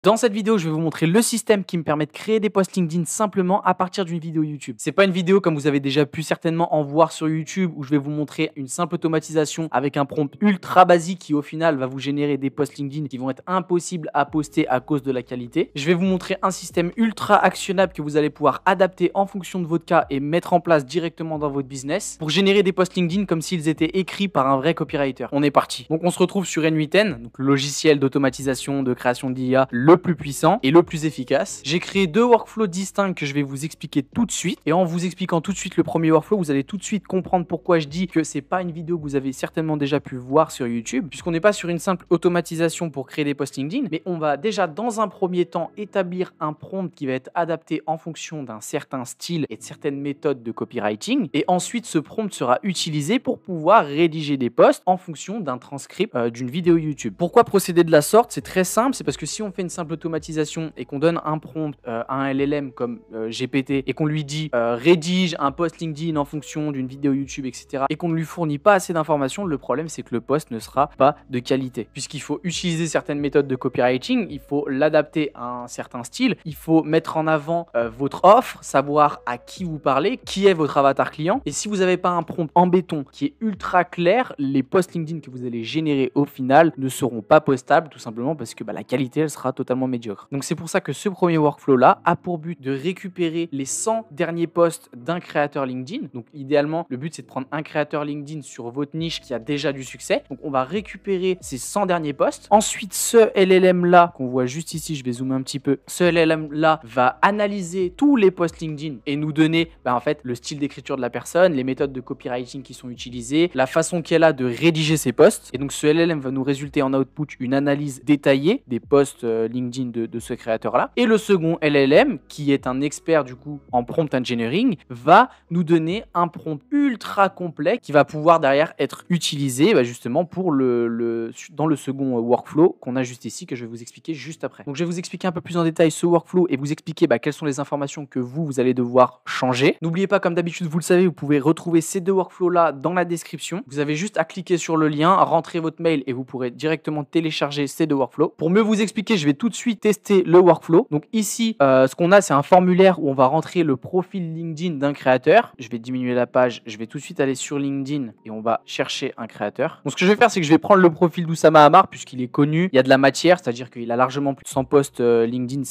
Dans cette vidéo, je vais vous montrer le système qui me permet de créer des posts LinkedIn simplement à partir d'une vidéo YouTube. C'est pas une vidéo comme vous avez déjà pu certainement en voir sur YouTube où je vais vous montrer une simple automatisation avec un prompt ultra basique qui au final va vous générer des posts LinkedIn qui vont être impossibles à poster à cause de la qualité. Je vais vous montrer un système ultra actionnable que vous allez pouvoir adapter en fonction de votre cas et mettre en place directement dans votre business pour générer des posts LinkedIn comme s'ils étaient écrits par un vrai copywriter. On est parti. Donc on se retrouve sur N8N, donc le logiciel d'automatisation, de création d'IA le plus puissant et le plus efficace. J'ai créé deux workflows distincts que je vais vous expliquer tout de suite. Et en vous expliquant tout de suite le premier workflow, vous allez tout de suite comprendre pourquoi je dis que c'est pas une vidéo que vous avez certainement déjà pu voir sur YouTube, puisqu'on n'est pas sur une simple automatisation pour créer des posts LinkedIn, mais on va déjà dans un premier temps établir un prompt qui va être adapté en fonction d'un certain style et de certaines méthodes de copywriting. Et ensuite, ce prompt sera utilisé pour pouvoir rédiger des posts en fonction d'un transcript d'une vidéo YouTube. Pourquoi procéder de la sorte? C'est très simple, c'est parce que si on fait une simple automatisation et qu'on donne un prompt à un LLM comme GPT et qu'on lui dit rédige un post LinkedIn en fonction d'une vidéo YouTube, etc. et qu'on ne lui fournit pas assez d'informations, le problème c'est que le post ne sera pas de qualité. Puisqu'il faut utiliser certaines méthodes de copywriting, il faut l'adapter à un certain style, il faut mettre en avant votre offre, savoir à qui vous parlez, qui est votre avatar client. Et si vous n'avez pas un prompt en béton qui est ultra clair, les posts LinkedIn que vous allez générer au final ne seront pas postables, tout simplement parce que la qualité elle sera totalement médiocre. Donc c'est pour ça que ce premier workflow là a pour but de récupérer les 100 derniers posts d'un créateur LinkedIn. Donc idéalement le but c'est de prendre un créateur LinkedIn sur votre niche qui a déjà du succès. Donc on va récupérer ces 100 derniers posts. Ensuite ce LLM là qu'on voit juste ici, je vais zoomer un petit peu, ce LLM là va analyser tous les posts LinkedIn et nous donner en fait le style d'écriture de la personne, les méthodes de copywriting qui sont utilisées, la façon qu'elle a de rédiger ses posts. Et donc ce LLM va nous résulter en output une analyse détaillée des posts LinkedIn de ce créateur-là. Et le second LLM, qui est un expert du coup en prompt engineering, va nous donner un prompt ultra complet qui va pouvoir derrière être utilisé justement pour dans le second workflow qu'on a juste ici, que je vais vous expliquer juste après. Donc je vais vous expliquer un peu plus en détail ce workflow et vous expliquer quelles sont les informations que vous allez devoir changer. N'oubliez pas, comme d'habitude, vous le savez, vous pouvez retrouver ces deux workflows-là dans la description. Vous avez juste à cliquer sur le lien, rentrer votre mail et vous pourrez directement télécharger ces deux workflows. Pour mieux vous expliquer, je vais tout de suite tester le workflow. Donc ici, ce qu'on a, c'est un formulaire où on va rentrer le profil LinkedIn d'un créateur. Je vais diminuer la page, je vais tout de suite aller sur LinkedIn et on va chercher un créateur. Donc ce que je vais faire, c'est que je vais prendre le profil d'Oussama Ammar puisqu'il est connu, il y a de la matière, c'est-à-dire qu'il a largement plus de 100 posts LinkedIn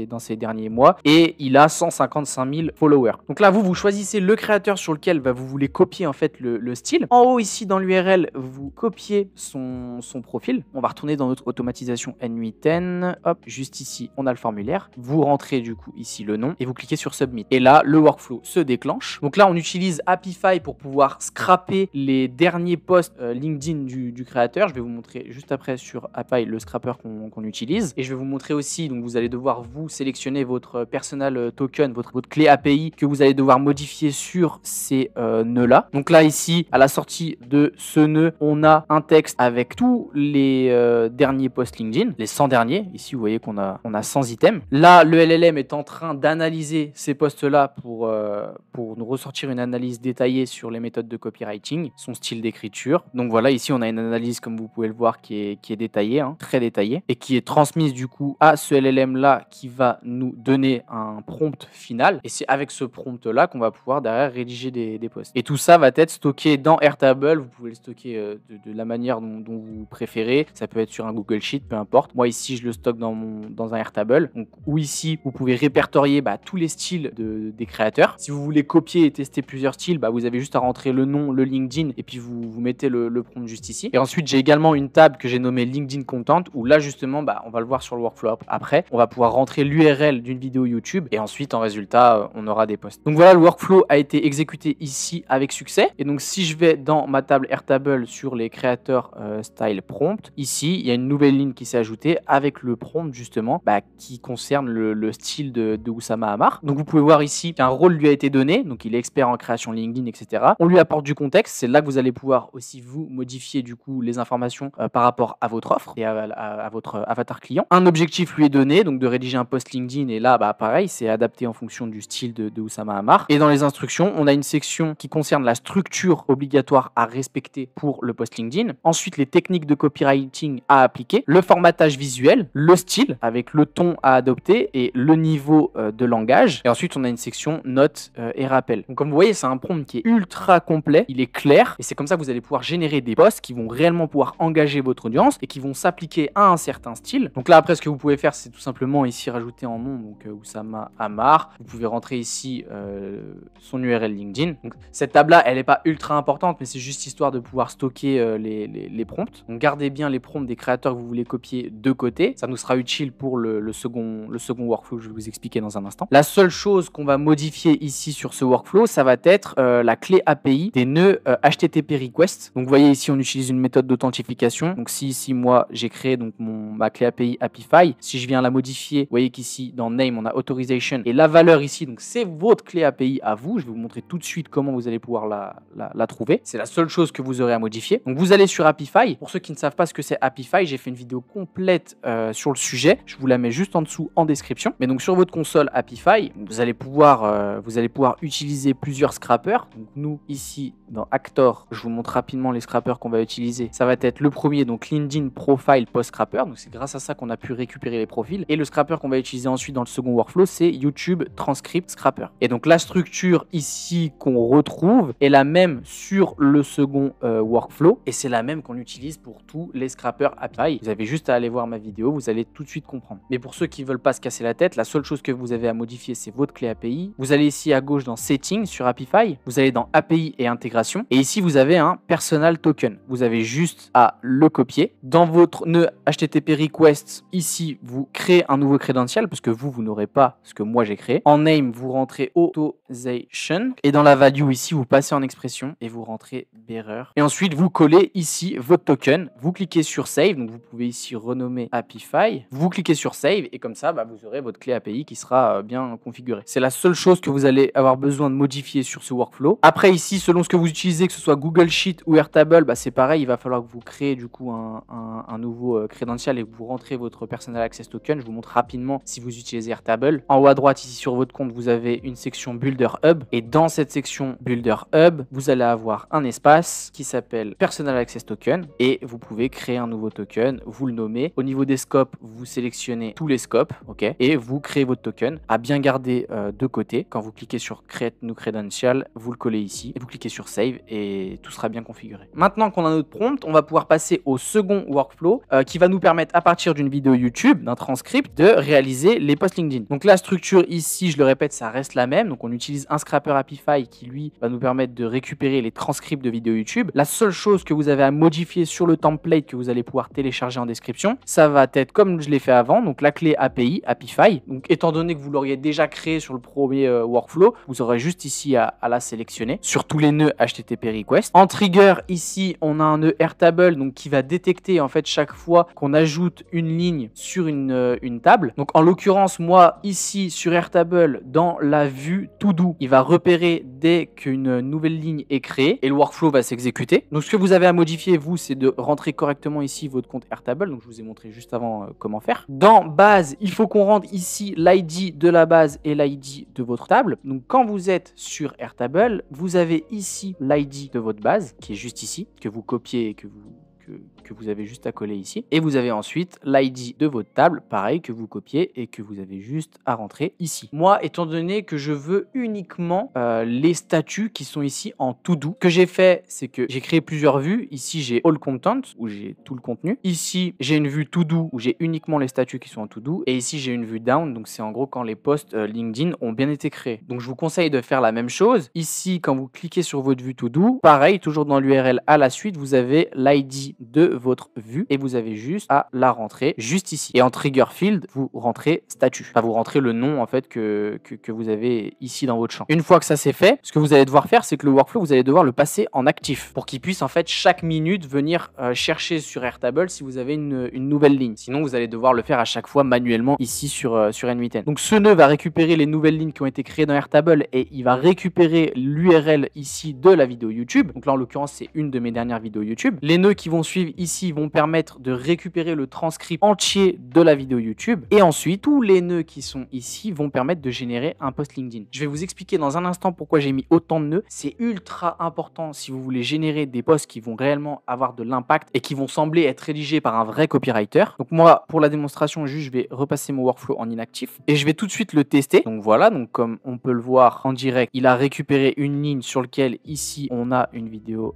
dans ces derniers mois et il a 155 000 followers. Donc là, vous choisissez le créateur sur lequel vous voulez copier en fait le style. En haut ici dans l'URL, vous copiez son profil. On va retourner dans notre automatisation N8N. Hop, juste ici, on a le formulaire. Vous rentrez du coup ici le nom et vous cliquez sur Submit. Et là, le workflow se déclenche. Donc là, on utilise Apify pour pouvoir scraper les derniers posts LinkedIn du créateur. Je vais vous montrer juste après sur Apify le scrapper qu'on utilise. Et je vais vous montrer aussi, donc vous allez devoir vous sélectionner votre personal token, votre clé API que vous allez devoir modifier sur ces nœuds-là. Donc là, ici, à la sortie de ce nœud, on a un texte avec tous les derniers posts LinkedIn, les 100 derniers. Ici, vous voyez qu'on a 100 items. Là, le LLM est en train d'analyser ces posts-là pour nous ressortir une analyse détaillée sur les méthodes de copywriting, son style d'écriture. Donc voilà, ici, on a une analyse, comme vous pouvez le voir, qui est détaillée, très détaillée, et qui est transmise du coup à ce LLM-là qui va nous donner un prompt final. Et c'est avec ce prompt-là qu'on va pouvoir derrière rédiger des posts. Et tout ça va être stocké dans Airtable. Vous pouvez le stocker de la manière dont vous préférez. Ça peut être sur un Google Sheet, peu importe. Moi, ici, je le stocke dans un Airtable. Donc, ou ici, vous pouvez répertorier tous les styles des créateurs. Si vous voulez copier et tester plusieurs styles, vous avez juste à rentrer le nom, le LinkedIn, et puis vous mettez le prompt juste ici. Et ensuite, j'ai également une table que j'ai nommée LinkedIn Content, où là, justement, on va le voir sur le workflow après. On va pouvoir rentrer l'URL d'une vidéo YouTube, et ensuite, en résultat, on aura des posts. Donc voilà, le workflow a été exécuté ici avec succès. Et donc, si je vais dans ma table Airtable sur les créateurs style prompt, ici, il y a une nouvelle ligne qui s'est ajoutée avec le prompt, justement, qui concerne le style de Oussama Ammar. Donc vous pouvez voir ici qu'un rôle lui a été donné, donc il est expert en création LinkedIn, etc. On lui apporte du contexte, c'est là que vous allez pouvoir aussi vous modifier du coup les informations par rapport à votre offre et à votre avatar client. Un objectif lui est donné, donc de rédiger un post LinkedIn, et là pareil, c'est adapté en fonction du style de Oussama Ammar. Et dans les instructions, on a une section qui concerne la structure obligatoire à respecter pour le post LinkedIn. Ensuite, les techniques de copywriting à appliquer, le formatage visuel visuel, le style avec le ton à adopter et le niveau de langage. Et ensuite, on a une section notes et rappels. Donc, comme vous voyez, c'est un prompt qui est ultra complet, il est clair et c'est comme ça que vous allez pouvoir générer des posts qui vont réellement pouvoir engager votre audience et qui vont s'appliquer à un certain style. Donc là, après, ce que vous pouvez faire, c'est tout simplement ici rajouter en nom donc Oussama Ammar. Vous pouvez rentrer ici son URL LinkedIn. Donc, cette table-là, elle n'est pas ultra importante, mais c'est juste histoire de pouvoir stocker les prompts. Donc, gardez bien les prompts des créateurs que vous voulez copier de côté. Ça nous sera utile pour le second workflow que je vais vous expliquer dans un instant. La seule chose qu'on va modifier ici sur ce workflow, ça va être la clé API des nœuds HTTP request. Donc, vous voyez ici, on utilise une méthode d'authentification. Donc, si ici, moi, j'ai créé donc ma clé API Apify, si je viens la modifier, vous voyez qu'ici, dans name, on a authorization et la valeur ici, donc c'est votre clé API à vous. Je vais vous montrer tout de suite comment vous allez pouvoir la trouver. C'est la seule chose que vous aurez à modifier. Donc, vous allez sur Apify. Pour ceux qui ne savent pas ce que c'est Apify, j'ai fait une vidéo complète sur le sujet. Je vous la mets juste en dessous en description. Mais donc, sur votre console Apify, vous allez pouvoir utiliser plusieurs scrappers. Donc, nous, ici, dans Actor, je vous montre rapidement les scrappers qu'on va utiliser. Ça va être le premier, donc LinkedIn Profile Post Scrapper. Donc, c'est grâce à ça qu'on a pu récupérer les profils. Et le scrapper qu'on va utiliser ensuite dans le second workflow, c'est YouTube Transcript Scrapper. Et donc, la structure ici qu'on retrouve est la même sur le second workflow. Et c'est la même qu'on utilise pour tous les scrappers API. Vous avez juste à aller voir ma vidéo, vous allez tout de suite comprendre. Mais pour ceux qui ne veulent pas se casser la tête, la seule chose que vous avez à modifier, c'est votre clé API. Vous allez ici à gauche dans Settings sur Apify. Vous allez dans API et intégration. Et ici, vous avez un Personal Token. Vous avez juste à le copier. Dans votre nœud HTTP request, ici, vous créez un nouveau credential parce que vous n'aurez pas ce que moi j'ai créé. En name, vous rentrez authorization. Et dans la value, ici, vous passez en expression et vous rentrez bearer. Et ensuite, vous collez ici votre token. Vous cliquez sur Save. Donc, vous pouvez ici renommer Apify. Vous cliquez sur Save et comme ça, vous aurez votre clé API qui sera bien configurée. C'est la seule chose que vous allez avoir besoin de modifier sur ce workflow. Après, ici, selon ce que vous utilisez, que ce soit Google Sheet ou Airtable, c'est pareil. Il va falloir que vous créez du coup un nouveau credential et que vous rentrez votre Personal Access Token. Je vous montre rapidement si vous utilisez Airtable. En haut à droite, ici sur votre compte, vous avez une section Builder Hub. Et dans cette section Builder Hub, vous allez avoir un espace qui s'appelle Personal Access Token. Et vous pouvez créer un nouveau token. Vous le nommez. Au niveau des scopes, vous sélectionnez tous les scopes. OK, et vous créez votre token. À bien garder de côté. Quand vous cliquez sur Create New Credential, vous le collez ici. Et vous cliquez sur Save et tout sera bien configuré. Maintenant qu'on a notre prompt, on va pouvoir passer au second workflow qui va nous permettre à partir d'une vidéo YouTube, d'un transcript, de réaliser les posts LinkedIn. Donc la structure ici, je le répète, ça reste la même. Donc on utilise un scrapper Apify qui lui va nous permettre de récupérer les transcripts de vidéos YouTube. La seule chose que vous avez à modifier sur le template que vous allez pouvoir télécharger en description, ça va être comme je l'ai fait avant, donc la clé API, Apify. Donc étant donné que vous l'auriez déjà créé sur le premier workflow, vous aurez juste ici à la sélectionner sur tous les nœuds HTTP request. En trigger, ici, on a un nœud Airtable donc qui va détecter en fait chaque fois qu'on ajoute une ligne sur une table. Donc en l'occurrence, moi ici sur Airtable, dans la vue To Do, il va repérer dès qu'une nouvelle ligne est créée et le workflow va s'exécuter. Donc ce que vous avez à modifier, vous, c'est de rentrer correctement ici votre compte Airtable. Donc je vous ai montré juste avant comment faire. Dans base, il faut qu'on rentre ici l'ID de la base et l'ID de votre table. Donc quand vous êtes sur Airtable, vous avez ici l'ID de votre base qui est juste ici, que vous copiez et que vous avez juste à coller ici. Et vous avez ensuite l'ID de votre table, pareil, que vous copiez et que vous avez juste à rentrer ici. Moi, étant donné que je veux uniquement les statuts qui sont ici en to do, ce que j'ai fait, c'est que j'ai créé plusieurs vues. Ici, j'ai all content, où j'ai tout le contenu. Ici, j'ai une vue to do, où j'ai uniquement les statuts qui sont en to do. Et ici, j'ai une vue down, donc c'est en gros quand les posts LinkedIn ont bien été créés. Donc, je vous conseille de faire la même chose. Ici, quand vous cliquez sur votre vue to do, pareil, toujours dans l'URL à la suite, vous avez l'ID de votre vue et vous avez juste à la rentrer juste ici. Et en trigger field, vous rentrez statut. Enfin, vous rentrez le nom en fait que vous avez ici dans votre champ. Une fois que ça c'est fait, ce que vous allez devoir faire, c'est que le workflow, vous allez devoir le passer en actif pour qu'il puisse en fait chaque minute venir chercher sur Airtable si vous avez une nouvelle ligne. Sinon, vous allez devoir le faire à chaque fois manuellement ici sur N8N. Donc ce nœud va récupérer les nouvelles lignes qui ont été créées dans Airtable et il va récupérer l'URL ici de la vidéo YouTube. Donc là, en l'occurrence, c'est une de mes dernières vidéos YouTube. Les nœuds qui vont suivre ici ici vont permettre de récupérer le transcript entier de la vidéo YouTube. Et ensuite, tous les nœuds qui sont ici vont permettre de générer un post LinkedIn. Je vais vous expliquer dans un instant pourquoi j'ai mis autant de nœuds. C'est ultra important si vous voulez générer des posts qui vont réellement avoir de l'impact et qui vont sembler être rédigés par un vrai copywriter. Donc moi, pour la démonstration, juste je vais repasser mon workflow en inactif et je vais tout de suite le tester. Donc voilà, donc comme on peut le voir en direct, il a récupéré une ligne sur laquelle ici on a une vidéo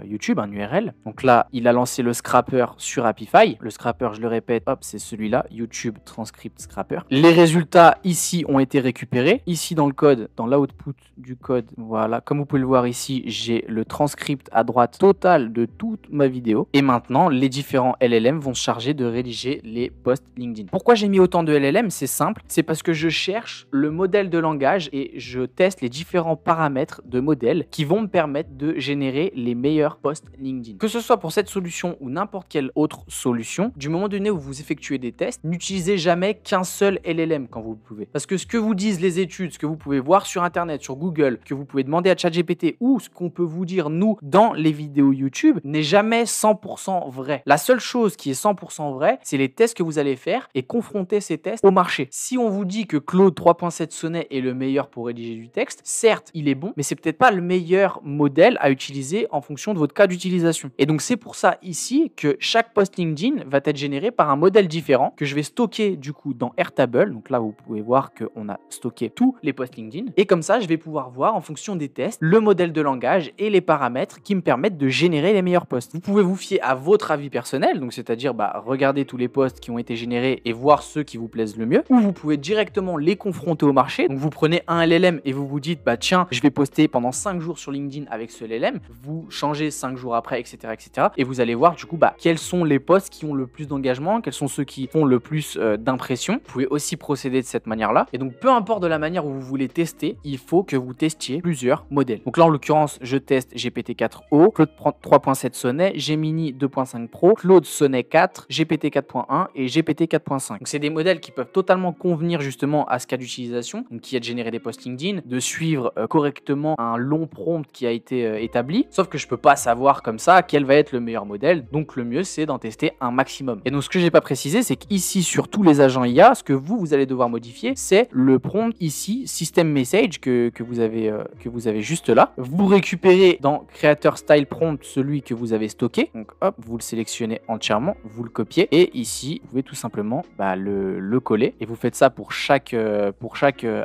YouTube, un URL. Donc là, il a lancé le scrapper sur Apify. Le scrapper, je le répète, hop, c'est celui-là, YouTube Transcript Scrapper. Les résultats ici ont été récupérés. Ici dans le code, dans l'output du code, voilà, comme vous pouvez le voir ici, j'ai le transcript à droite total de toute ma vidéo. Et maintenant, les différents LLM vont se charger de rédiger les posts LinkedIn. Pourquoi j'ai mis autant de LLM? C'est simple, c'est parce que je cherche le modèle de langage et je teste les différents paramètres de modèle qui vont me permettre de générer les meilleurs posts LinkedIn. Que ce soit pour cette solution ou n'importe quelle autre solution, du moment donné où vous effectuez des tests, n'utilisez jamais qu'un seul LLM quand vous pouvez. Parce que ce que vous disent les études, ce que vous pouvez voir sur Internet, sur Google, que vous pouvez demander à ChatGPT ou ce qu'on peut vous dire nous dans les vidéos YouTube n'est jamais 100% vrai. La seule chose qui est 100% vraie, c'est les tests que vous allez faire et confronter ces tests au marché. Si on vous dit que Claude 3.7 Sonnet est le meilleur pour rédiger du texte, certes, il est bon, mais c'est peut-être pas le meilleur modèle à utiliser en fonction de votre cas d'utilisation. Et donc c'est pour ça ici que chaque post LinkedIn va être généré par un modèle différent que je vais stocker du coup dans Airtable. Donc là, vous pouvez voir qu'on a stocké tous les posts LinkedIn. Et comme ça, je vais pouvoir voir en fonction des tests le modèle de langage et les paramètres qui me permettent de générer les meilleurs posts. Vous pouvez vous fier à votre avis personnel, donc c'est-à-dire regarder tous les posts qui ont été générés et voir ceux qui vous plaisent le mieux, ou vous pouvez directement les confronter au marché. Donc vous prenez un LLM et vous vous dites tiens, je vais poster pendant 5 jours sur LinkedIn avec ce LLM, vous changez 5 jours après, etc., etc. Et vous allez voir du coup quels sont les posts qui ont le plus d'engagement, quels sont ceux qui font le plus d'impression. Vous pouvez aussi procéder de cette manière-là. Et donc peu importe de la manière où vous voulez tester, il faut que vous testiez plusieurs modèles. Donc là en l'occurrence, je teste GPT-4o, Claude 3.7 Sonnet, Gemini 2.5 Pro, Claude Sonnet 4, GPT 4.1 et GPT 4.5. Donc c'est des modèles qui peuvent totalement convenir justement à ce cas d'utilisation, donc qui est de générer des posts LinkedIn, de suivre correctement un long prompt qui a été établi. Sauf que je peux pas savoir comme ça quel va être le meilleur modèle. Donc le mieux c'est d'en tester un maximum. Et donc ce que j'ai pas précisé, c'est qu'ici sur tous les agents IA, ce que vous allez devoir modifier, c'est le prompt ici, System Message que vous avez juste là. Vous récupérez dans Creator Style Prompt celui que vous avez stocké. Donc hop, vous le sélectionnez entièrement, vous le copiez et ici vous pouvez tout simplement le coller et vous faites ça pour chaque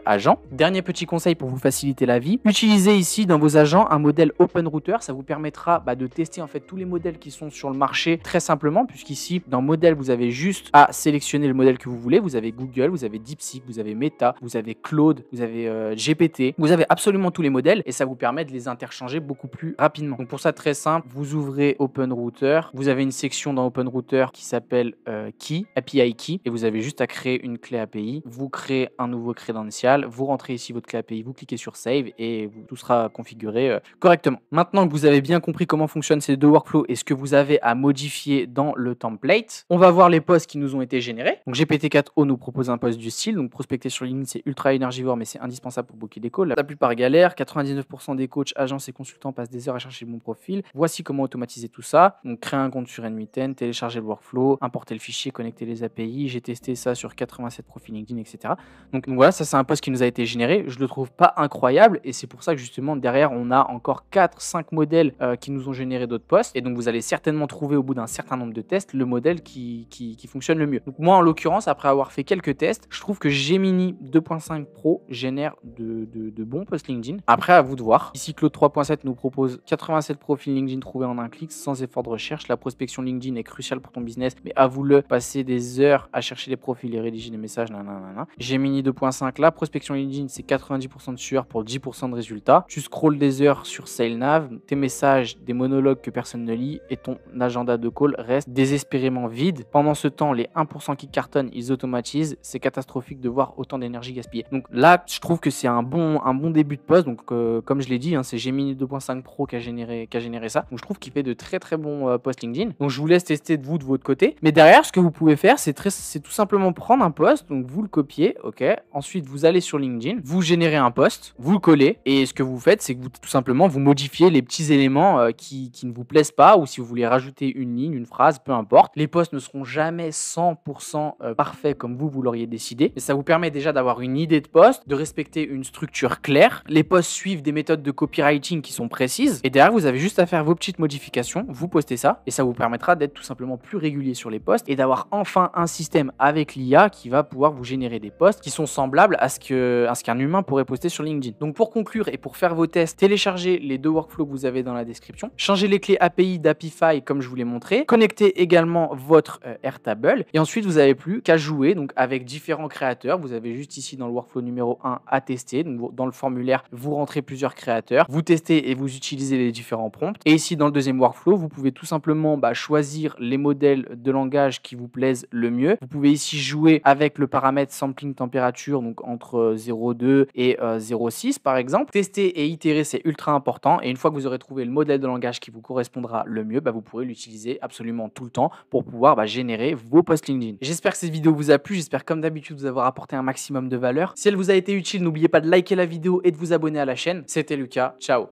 agent. Dernier petit conseil pour vous faciliter la vie, utilisez ici dans vos agents un modèle Open Router. Ça vous permettra de tester en fait tous les modèles qui sont sur le marché très simplement, puisqu'ici dans modèle vous avez juste à sélectionner le modèle que vous voulez. Vous avez Google, vous avez DeepSeek, vous avez Meta, vous avez Claude, vous avez GPT, vous avez absolument tous les modèles et ça vous permet de les interchanger beaucoup plus rapidement. Donc pour ça, très simple, vous ouvrez Open Router, vous avez une section dans Open Router qui s'appelle Key, API Key, et vous avez juste à créer une clé API. Vous créez un nouveau crédential, vous rentrez ici votre clé API, vous cliquez sur Save et tout sera configuré correctement. Maintenant que vous avez bien compris comment fonctionnent ces deux workflows et ce que vous avez à modifier dans le template, on va voir les posts qui nous ont été générés. Donc GPT-4o nous propose un post du style, donc prospecter sur LinkedIn c'est ultra énergivore mais c'est indispensable pour booker des calls. La plupart galèrent, 99% des coachs, agences et consultants passent des heures à chercher le bon profil. Voici comment automatiser tout ça. Donc créer un compte sur N8N, télécharger le workflow, importer le fichier, connecter les API. J'ai testé ça sur 87 profils LinkedIn, etc. Donc voilà, ça c'est un post qui nous a été généré. Je le trouve pas incroyable et c'est pour ça que justement derrière on a encore 4-5 modèles qui nous ont généré d'autres posts. Et donc vous allez certainement trouver au bout d'un certain nombre de tests le modèle qui fonctionne le mieux. Donc moi en l'occurrence, après avoir fait quelques tests, je trouve que Gemini 2.5 Pro génère de bons posts LinkedIn. Après à vous de voir. Ici Claude 3.7 nous propose 87 profils LinkedIn trouvés en un clic sans effort de recherche. La prospection LinkedIn est cruciale pour ton business, mais avoue-le, passer des heures à chercher les profils et rédiger des messages, nanana. Gemini 2.5, la prospection LinkedIn c'est 90% de sueur pour 10% de résultats. Tu scrolles des heures sur SaleNav, tes messages, des monologues que personne ne lit et ton agenda de call reste désespérément vide. Pendant ce temps, les 1% qui cartonnent, ils automatisent. C'est catastrophique de voir autant d'énergie gaspillée. Donc là, je trouve que c'est un bon début de poste. Donc comme je l'ai dit, c'est Gemini 2.5 Pro qui a généré ça. Donc je trouve qu'il fait de très très bons posts LinkedIn. Donc je vous laisse tester de votre côté. Mais derrière, ce que vous pouvez faire, c'est tout simplement prendre un post. Donc vous le copiez, ok. Ensuite, vous allez sur LinkedIn, vous générez un post, vous le collez. Et ce que vous faites, c'est que tout simplement vous modifiez les petits éléments qui ne vous plaisent pas, ou si vous voulez rajouter rajouter une ligne, une phrase, peu importe. Les posts ne seront jamais 100% parfaits comme vous l'auriez décidé, mais ça vous permet déjà d'avoir une idée de post, de respecter une structure claire. Les posts suivent des méthodes de copywriting qui sont précises et derrière vous avez juste à faire vos petites modifications, vous postez ça et ça vous permettra d'être tout simplement plus régulier sur les posts et d'avoir enfin un système avec l'IA qui va pouvoir vous générer des posts qui sont semblables à ce qu'un humain pourrait poster sur LinkedIn. Donc pour conclure et pour faire vos tests, téléchargez les 2 workflows que vous avez dans la description, changez les clés API d'Apify comme je vous l'ai montré, connectez également votre Airtable et ensuite vous n'avez plus qu'à jouer donc avec différents créateurs. Vous avez juste ici dans le workflow numéro 1 à tester. Donc dans le formulaire, vous rentrez plusieurs créateurs, vous testez et vous utilisez les différents prompts. Et ici dans le deuxième workflow, vous pouvez tout simplement choisir les modèles de langage qui vous plaisent le mieux. Vous pouvez ici jouer avec le paramètre sampling température, donc entre 0,2 et 0,6 par exemple. Tester et itérer, c'est ultra important. Et une fois que vous aurez trouvé le modèle de langage qui vous correspondra le mieux, vous pourrez l'utiliser absolument tout le temps pour pouvoir générer vos posts LinkedIn. J'espère que cette vidéo vous a plu. J'espère comme d'habitude vous avoir apporté un maximum de valeur. Si elle vous a été utile, n'oubliez pas de liker la vidéo et de vous abonner à la chaîne. C'était Lucas. Ciao.